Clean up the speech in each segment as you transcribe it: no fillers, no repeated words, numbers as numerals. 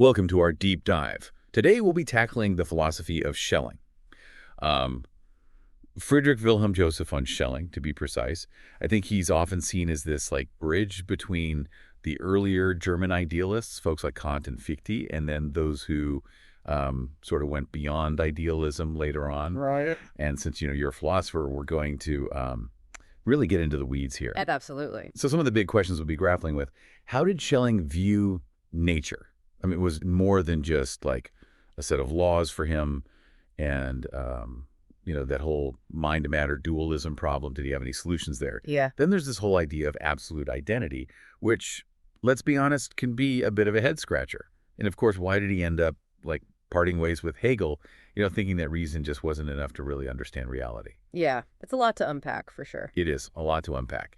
Welcome to our deep dive. Today we'll be tackling the philosophy of Schelling. Um, Friedrich Wilhelm Joseph von Schelling, to be precise. I think he's often seen as this bridge between the earlier German idealists, folks like Kant and Fichte, and then those who sort of went beyond idealism later on. Right. And since you're a philosopher, we're going to really get into the weeds here. Absolutely. So some of the big questions we'll be grappling with: how did Schelling view nature? I mean, it was more than just like a set of laws for him, and that whole mind to matter dualism problem. Did he have any solutions there? Yeah. Then there's this whole idea of absolute identity, which, let's be honest, can be a bit of a head scratcher. And of course, why did he end up parting ways with Hegel, thinking that reason just wasn't enough to really understand reality? Yeah, it's a lot to unpack for sure. It is a lot to unpack.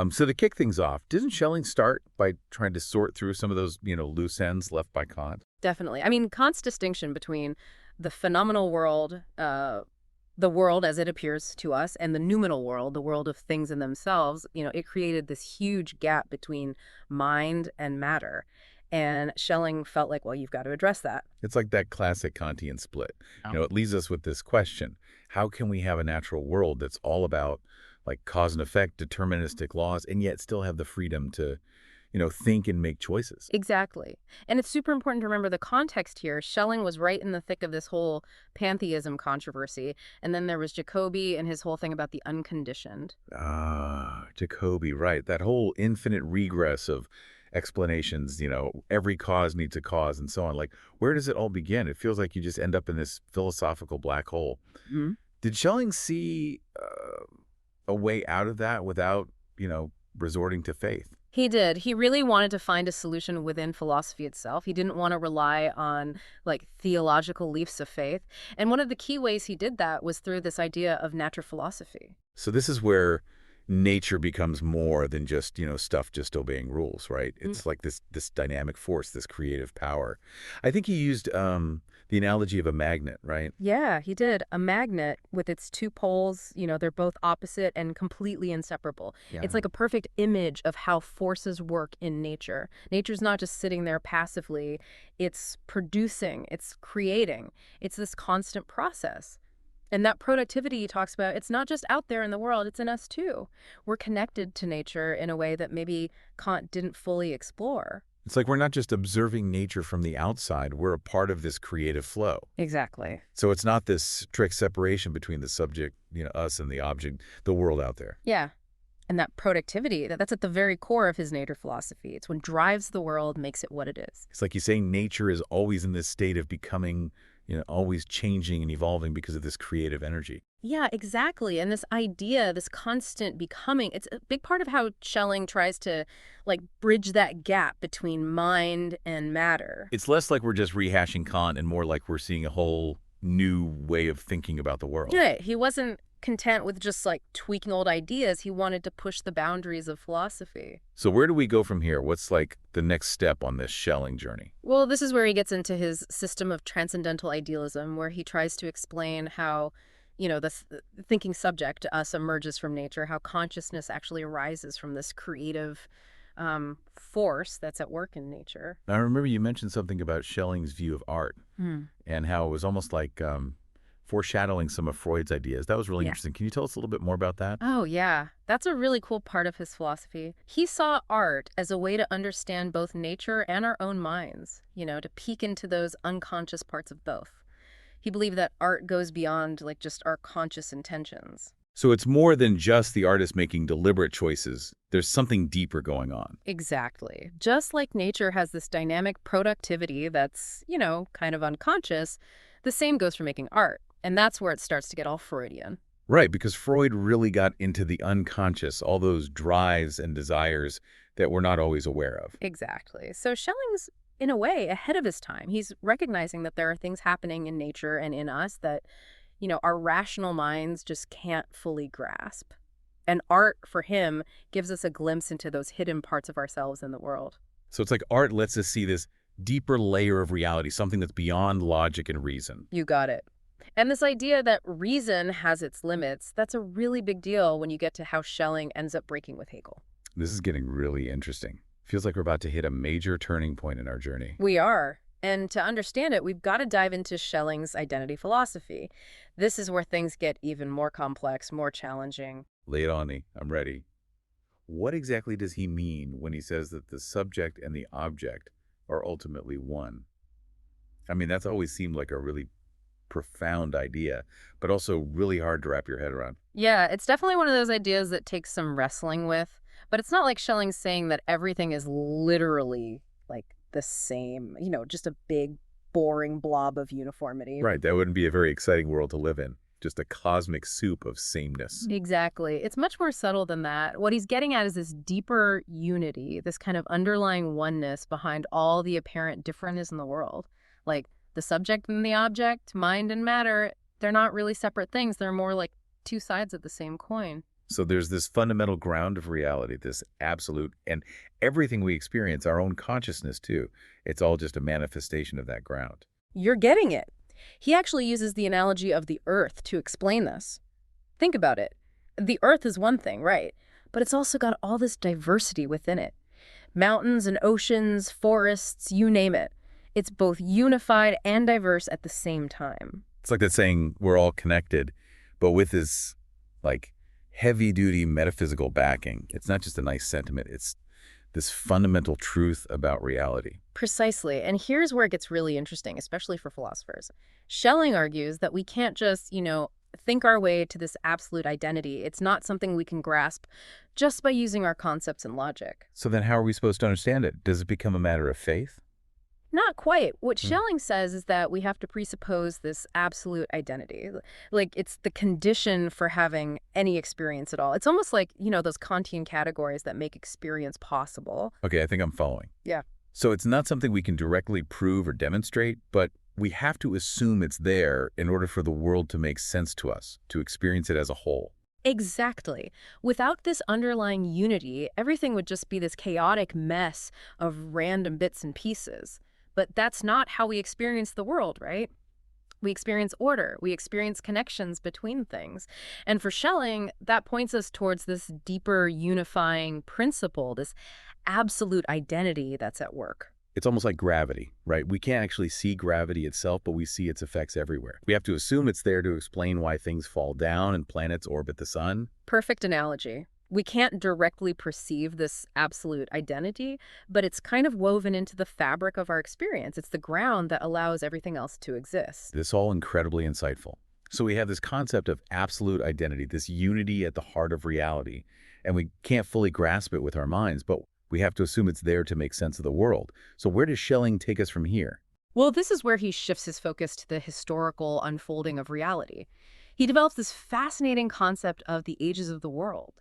So to kick things off, didn't Schelling start by trying to sort through some of those, loose ends left by Kant? Definitely. I mean, Kant's distinction between the phenomenal world, the world as it appears to us, and the noumenal world, the world of things in themselves, it created this huge gap between mind and matter. And Schelling felt like, well, you've got to address that. It's like that classic Kantian split. Oh. It leaves us with this question: how can we have a natural world that's all about cause and effect, deterministic laws, and yet still have the freedom to, think and make choices? Exactly. And it's super important to remember the context here. Schelling was right in the thick of this whole pantheism controversy. And then there was Jacobi and his whole thing about the unconditioned. Jacobi, right. That whole infinite regress of explanations, every cause needs a cause and so on. Where does it all begin? It feels like you just end up in this philosophical black hole. Mm-hmm. Did Schelling see a way out of that without, resorting to faith? He did. He really wanted to find a solution within philosophy itself. He didn't want to rely on theological leaps of faith. And one of the key ways he did that was through this idea of natural philosophy. So this is where nature becomes more than just, stuff just obeying rules, right? It's like this dynamic force, this creative power. I think he used the analogy of a magnet, right? Yeah, he did. A magnet with its two poles, they're both opposite and completely inseparable. Yeah. It's like a perfect image of how forces work in nature. Nature's not just sitting there passively. It's producing, it's creating. It's this constant process. And that productivity he talks about, it's not just out there in the world, it's in us too. We're connected to nature in a way that maybe Kant didn't fully explore. It's like we're not just observing nature from the outside, we're a part of this creative flow. Exactly. So it's not this strict separation between the subject, us, and the object, the world out there. Yeah. And that productivity, that's at the very core of his nature philosophy. It's what drives the world, makes it what it is. It's like he's saying nature is always in this state of becoming, always changing and evolving because of this creative energy. Yeah, exactly. And this idea, this constant becoming, it's a big part of how Schelling tries to bridge that gap between mind and matter. It's less like we're just rehashing Kant and more like we're seeing a whole new way of thinking about the world. Right. He wasn't content with just tweaking old ideas. He wanted to push the boundaries of philosophy. So where do we go from here? What's the next step on this Schelling journey? Well, this is where he gets into his system of transcendental idealism, where he tries to explain how the thinking subject to us emerges from nature, how consciousness actually arises from this creative force that's at work in nature. Now, I remember you mentioned something about Schelling's view of art and how it was almost like foreshadowing some of Freud's ideas. That was really interesting. Can you tell us a little bit more about that? Oh, yeah. That's a really cool part of his philosophy. He saw art as a way to understand both nature and our own minds, to peek into those unconscious parts of both. He believed that art goes beyond just our conscious intentions. So it's more than just the artist making deliberate choices. There's something deeper going on. Exactly. Just like nature has this dynamic productivity that's, kind of unconscious, the same goes for making art. And that's where it starts to get all Freudian. Right, because Freud really got into the unconscious, all those drives and desires that we're not always aware of. Exactly. So Schelling's, in a way, ahead of his time. He's recognizing that there are things happening in nature and in us that, our rational minds just can't fully grasp. And art, for him, gives us a glimpse into those hidden parts of ourselves in the world. So it's like art lets us see this deeper layer of reality, something that's beyond logic and reason. You got it. And this idea that reason has its limits, that's a really big deal when you get to how Schelling ends up breaking with Hegel. This is getting really interesting. Feels like we're about to hit a major turning point in our journey. We are. And to understand it, we've got to dive into Schelling's identity philosophy. This is where things get even more complex, more challenging. Lay it on me. I'm ready. What exactly does he mean when he says that the subject and the object are ultimately one? I mean, that's always seemed like a really profound idea, but also really hard to wrap your head around. Yeah, it's definitely one of those ideas that takes some wrestling with, but it's not like Schelling's saying that everything is literally like the same, just a big, boring blob of uniformity. Right, that wouldn't be a very exciting world to live in. Just a cosmic soup of sameness. Exactly. It's much more subtle than that. What he's getting at is this deeper unity, this kind of underlying oneness behind all the apparent differentness in the world. Like the subject and the object, mind and matter, they're not really separate things. They're more like two sides of the same coin. So there's this fundamental ground of reality, this absolute, and everything we experience, our own consciousness too, it's all just a manifestation of that ground. You're getting it. He actually uses the analogy of the earth to explain this. Think about it. The earth is one thing, right? But it's also got all this diversity within it. Mountains and oceans, forests, you name it. It's both unified and diverse at the same time. It's like that saying, we're all connected, but with this, like, heavy-duty metaphysical backing. It's not just a nice sentiment, it's this fundamental truth about reality. Precisely. And here's where it gets really interesting, especially for philosophers. Schelling argues that we can't just, think our way to this absolute identity. It's not something we can grasp just by using our concepts and logic. So then how are we supposed to understand it? Does it become a matter of faith? Not quite. What Schelling says is that we have to presuppose this absolute identity. Like, it's the condition for having any experience at all. It's almost like, those Kantian categories that make experience possible. Okay, I think I'm following. Yeah. So it's not something we can directly prove or demonstrate, but we have to assume it's there in order for the world to make sense to us, to experience it as a whole. Exactly. Without this underlying unity, everything would just be this chaotic mess of random bits and pieces. But that's not how we experience the world, right? We experience order. We experience connections between things. And for Schelling, that points us towards this deeper unifying principle, this absolute identity that's at work. It's almost like gravity, right? We can't actually see gravity itself, but we see its effects everywhere. We have to assume it's there to explain why things fall down and planets orbit the sun. Perfect analogy. We can't directly perceive this absolute identity, but it's kind of woven into the fabric of our experience. It's the ground that allows everything else to exist. This is all incredibly insightful. So we have this concept of absolute identity, this unity at the heart of reality, and we can't fully grasp it with our minds, but we have to assume it's there to make sense of the world. So where does Schelling take us from here? Well, this is where he shifts his focus to the historical unfolding of reality. He develops this fascinating concept of the ages of the world.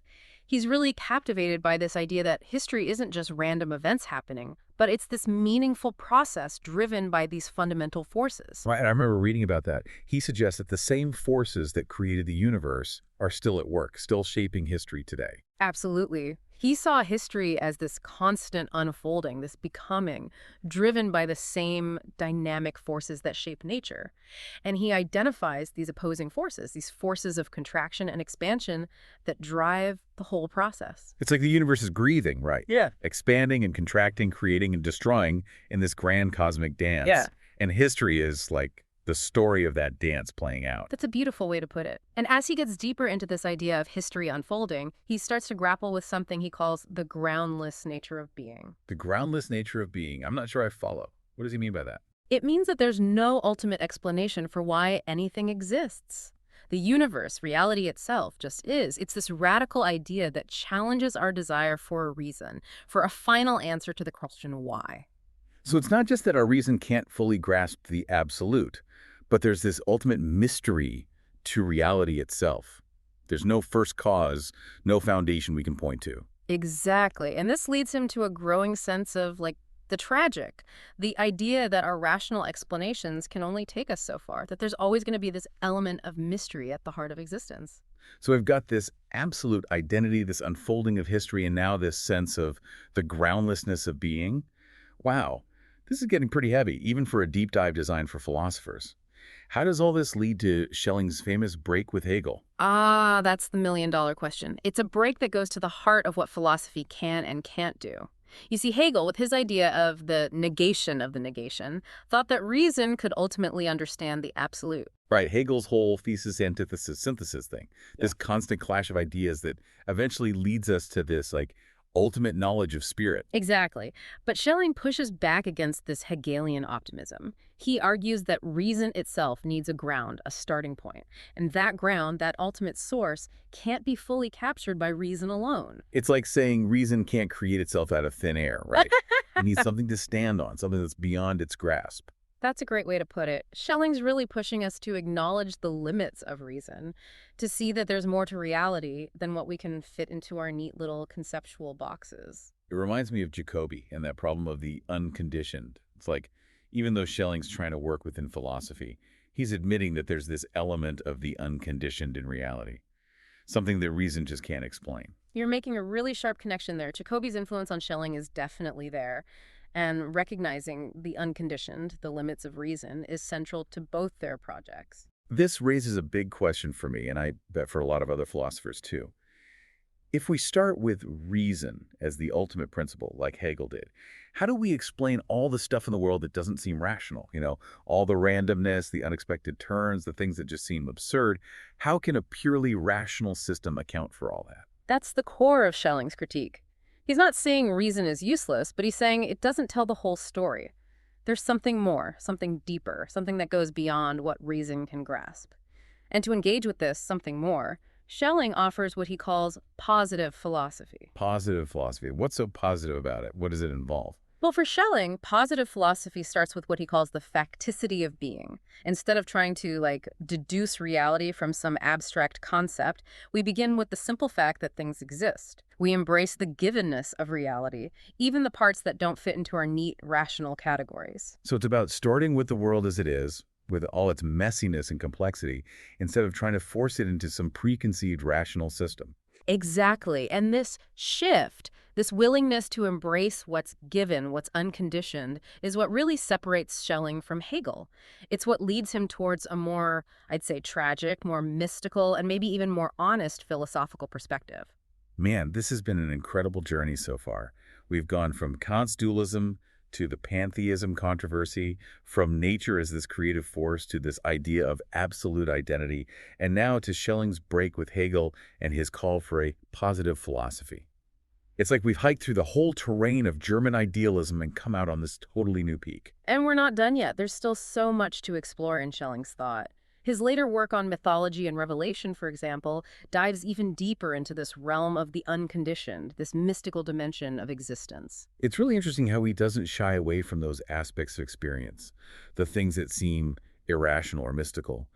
He's really captivated by this idea that history isn't just random events happening, but it's this meaningful process driven by these fundamental forces. Right, and I remember reading about that. He suggests that the same forces that created the universe are still at work, still shaping history today. Absolutely. He saw history as this constant unfolding, this becoming, driven by the same dynamic forces that shape nature. And he identifies these opposing forces, these forces of contraction and expansion that drive the whole process. It's like the universe is breathing, right? Yeah. Expanding and contracting, creating and destroying in this grand cosmic dance. Yeah. And history is like the story of that dance playing out. That's a beautiful way to put it. And as he gets deeper into this idea of history unfolding, he starts to grapple with something he calls the groundless nature of being. The groundless nature of being. I'm not sure I follow. What does he mean by that? It means that there's no ultimate explanation for why anything exists. The universe, reality itself, just is. It's this radical idea that challenges our desire for a reason, for a final answer to the question why. So it's not just that our reason can't fully grasp the absolute, but there's this ultimate mystery to reality itself. There's no first cause, no foundation we can point to. Exactly. And this leads him to a growing sense of, the tragic. The idea that our rational explanations can only take us so far, that there's always going to be this element of mystery at the heart of existence. So we've got this absolute identity, this unfolding of history, and now this sense of the groundlessness of being. Wow, this is getting pretty heavy, even for a deep dive designed for philosophers. How does all this lead to Schelling's famous break with Hegel? Ah, that's the million-dollar question. It's a break that goes to the heart of what philosophy can and can't do. You see, Hegel, with his idea of the negation, thought that reason could ultimately understand the absolute. Right, Hegel's whole thesis, antithesis, synthesis thing, Yeah. this constant clash of ideas that eventually leads us to this, like, ultimate knowledge of spirit. Exactly. But Schelling pushes back against this Hegelian optimism. He argues that reason itself needs a ground, a starting point. And that ground, that ultimate source, can't be fully captured by reason alone. It's like saying reason can't create itself out of thin air, right? It needs something to stand on, something that's beyond its grasp. That's a great way to put it. Schelling's really pushing us to acknowledge the limits of reason, to see that there's more to reality than what we can fit into our neat little conceptual boxes. It reminds me of Jacobi and that problem of the unconditioned. It's like, even though Schelling's trying to work within philosophy, he's admitting that there's this element of the unconditioned in reality, something that reason just can't explain. You're making a really sharp connection there. Jacobi's influence on Schelling is definitely there. And recognizing the unconditioned, the limits of reason, is central to both their projects. This raises a big question for me, and I bet for a lot of other philosophers too. If we start with reason as the ultimate principle, like Hegel did, how do we explain all the stuff in the world that doesn't seem rational? All the randomness, the unexpected turns, the things that just seem absurd. How can a purely rational system account for all that? That's the core of Schelling's critique. He's not saying reason is useless, but he's saying it doesn't tell the whole story. There's something more, something deeper, something that goes beyond what reason can grasp. And to engage with this something more, Schelling offers what he calls positive philosophy. Positive philosophy. What's so positive about it? What does it involve? Well, for Schelling, positive philosophy starts with what he calls the facticity of being. Instead of trying to, deduce reality from some abstract concept, we begin with the simple fact that things exist. We embrace the givenness of reality, even the parts that don't fit into our neat, rational categories. So it's about starting with the world as it is, with all its messiness and complexity, instead of trying to force it into some preconceived rational system. Exactly. And this shift, this willingness to embrace what's given, what's unconditioned, is what really separates Schelling from Hegel. It's what leads him towards a more, I'd say, tragic, more mystical, and maybe even more honest philosophical perspective. Man, this has been an incredible journey so far. We've gone from Kant's dualism to the pantheism controversy, from nature as this creative force to this idea of absolute identity, and now to Schelling's break with Hegel and his call for a positive philosophy. It's like we've hiked through the whole terrain of German idealism and come out on this totally new peak. And we're not done yet. There's still so much to explore in Schelling's thought. His later work on mythology and revelation, for example, dives even deeper into this realm of the unconditioned, this mystical dimension of existence. It's really interesting how he doesn't shy away from those aspects of experience, the things that seem irrational or mystical.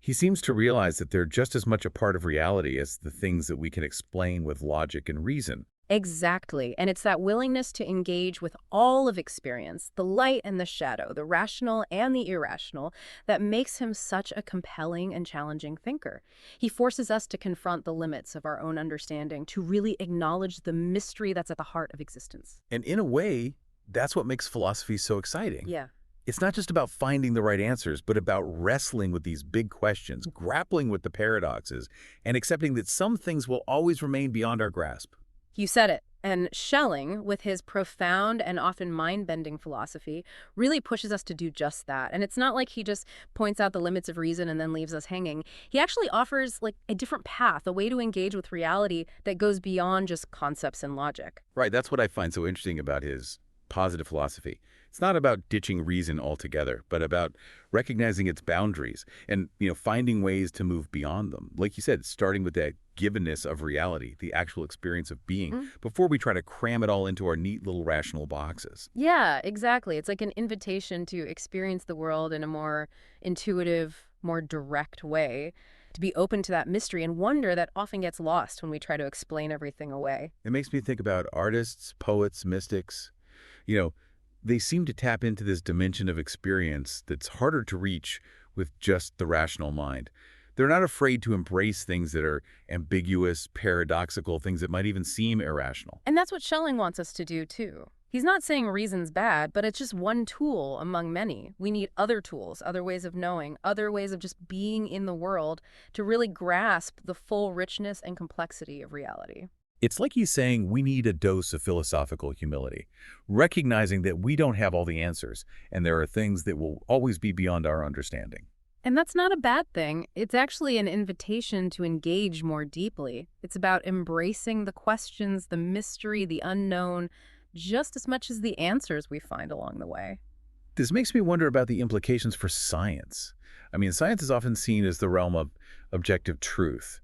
He seems to realize that they're just as much a part of reality as the things that we can explain with logic and reason. Exactly. And it's that willingness to engage with all of experience, the light and the shadow, the rational and the irrational, that makes him such a compelling and challenging thinker. He forces us to confront the limits of our own understanding, to really acknowledge the mystery that's at the heart of existence. And in a way, that's what makes philosophy so exciting. Yeah. It's not just about finding the right answers, but about wrestling with these big questions, grappling with the paradoxes, and accepting that some things will always remain beyond our grasp. You said it. And Schelling, with his profound and often mind-bending philosophy, really pushes us to do just that. And it's not like he just points out the limits of reason and then leaves us hanging. He actually offers a different path, a way to engage with reality that goes beyond just concepts and logic. Right, that's what I find so interesting about his positive philosophy. It's not about ditching reason altogether, but about recognizing its boundaries and, finding ways to move beyond them. Like you said, starting with that givenness of reality, the actual experience of being, before we try to cram it all into our neat little rational boxes. Yeah, exactly. It's like an invitation to experience the world in a more intuitive, more direct way, to be open to that mystery and wonder that often gets lost when we try to explain everything away. It makes me think about artists, poets, mystics. They seem to tap into this dimension of experience that's harder to reach with just the rational mind. They're not afraid to embrace things that are ambiguous, paradoxical, things that might even seem irrational. And that's what Schelling wants us to do, too. He's not saying reason's bad, but it's just one tool among many. We need other tools, other ways of knowing, other ways of just being in the world to really grasp the full richness and complexity of reality. It's like he's saying we need a dose of philosophical humility, recognizing that we don't have all the answers, and there are things that will always be beyond our understanding. And that's not a bad thing. It's actually an invitation to engage more deeply. It's about embracing the questions, the mystery, the unknown, just as much as the answers we find along the way. This makes me wonder about the implications for science. I mean, science is often seen as the realm of objective truth,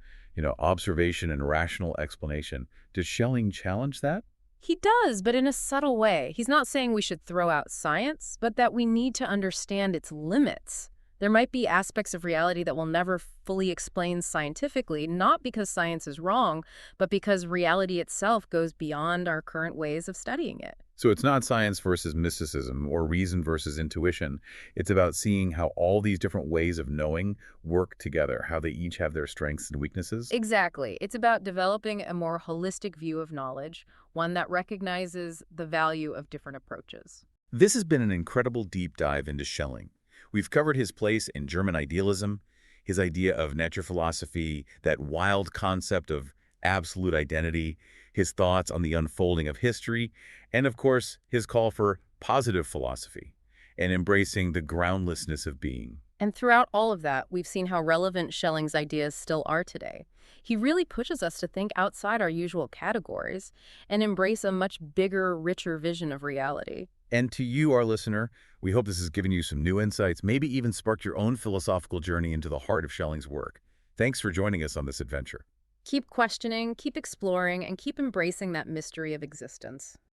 observation and rational explanation. Does Schelling challenge that? He does, but in a subtle way. He's not saying we should throw out science, but that we need to understand its limits. There might be aspects of reality that we'll never fully explain scientifically, not because science is wrong, but because reality itself goes beyond our current ways of studying it. So it's not science versus mysticism or reason versus intuition. It's about seeing how all these different ways of knowing work together, how they each have their strengths and weaknesses. Exactly. It's about developing a more holistic view of knowledge, one that recognizes the value of different approaches. This has been an incredible deep dive into Schelling. We've covered his place in German idealism, his idea of nature philosophy, that wild concept of absolute identity, his thoughts on the unfolding of history, and of course, his call for positive philosophy and embracing the groundlessness of being. And throughout all of that, we've seen how relevant Schelling's ideas still are today. He really pushes us to think outside our usual categories and embrace a much bigger, richer vision of reality. And to you, our listener, we hope this has given you some new insights, maybe even sparked your own philosophical journey into the heart of Schelling's work. Thanks for joining us on this adventure. Keep questioning, keep exploring, and keep embracing that mystery of existence.